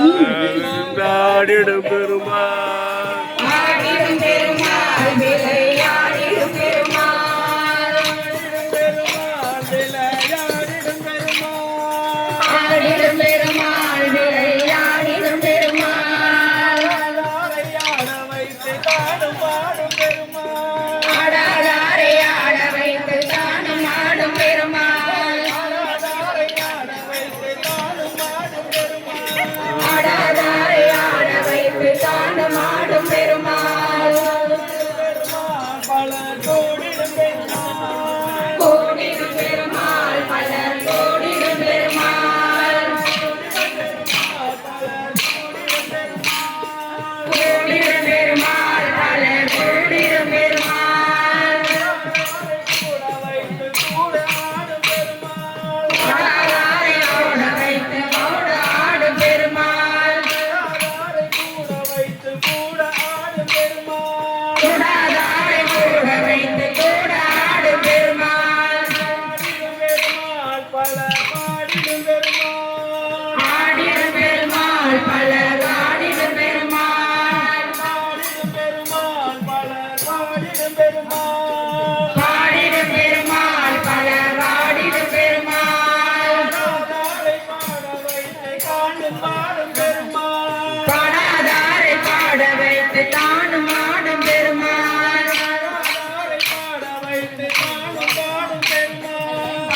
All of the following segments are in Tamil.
ஆடிடும் பெருமாள் ஆடிடும் பெருமாள் விளையாடிடும் பெருமாள் விளையாடிடும் பெருமாள் ஆடிடும் பெருமாள் விளையாடிடும் பெருமாள் ஆட வைத்து தாடும் பாடும் பெருமாள் ஆடாதாரை ஆட வைத்து தானும் ஆடும் பெருமாள் ஆடாதாரை ஆட வைத்து தானும் ஆடும் பெருமாள் பல கோடிடும் பெருமாள் கோடிடும் பெருமாள் பலர் கோடிடும் பெருமாள் கோடிடும் பெருமாள் பலர் கோடிடும் பெருமாள் ஆடாதாரை ஆட வைத்து கூட ஆடும் பெருமாள் கூடாதாரை கூட வைத்து கூட ஆடும் பெருமாள் ஆடிடும் பெருமாள் பலர் ஆடிடும் பெருமாள் பாடிடும் பெருமாள் பலர் ஆடிடும் பெருமாள் பாடாதாரை பாட வைத்து தானும் ஆடும் பெருமாள்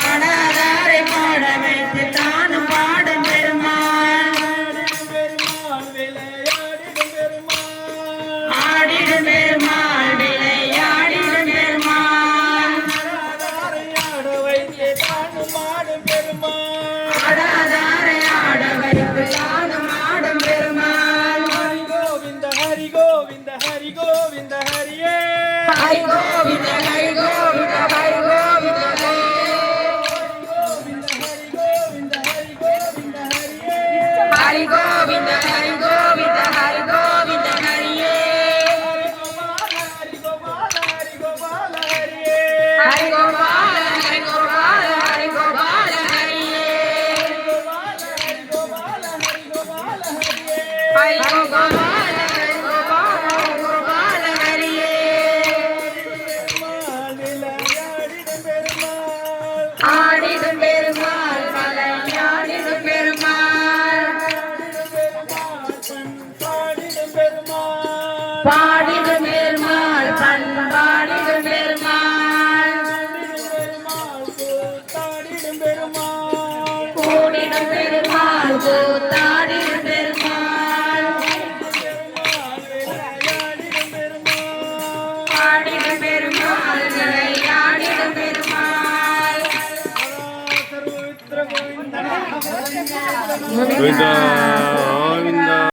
பாடாதாரை பாட வைத்து தானும் பாடும் பெருமாள் ஆடிடும் பெருமாள் விளையாடிடும் பெருமாள் ஆடாதாரை ஆட வைத்து தானும் ஆடும் பெருமாள் ஹரி கோவிந்த ஹரி கோவிந்த ஹரியே ஹரி கோவிந்த ஹரி கோவிந்த ஹரி கோவிந்த ஹரி கோவிந்த ஹரி கோவிந்த ஹரி கோவிந்த ஹரியே ஹரி கோபால ஹரி கோபால ஹரி கோபால ஹரியே ஹரி கோபால ஹரி கோபால ஹரி கோபால ஹரியே ஆடிடும் பெருமாள் விளையாடிடும் பெருமாள் பாடிடும் பெருமாள் பண்பாடிடும் பெருமாள் கூடிடும் பெருமாள் கூத்தாடிடும் பெருமாள் பாடிடும் பெருமாள் விளையாடிடும் பெருமாள் கோவிந்தா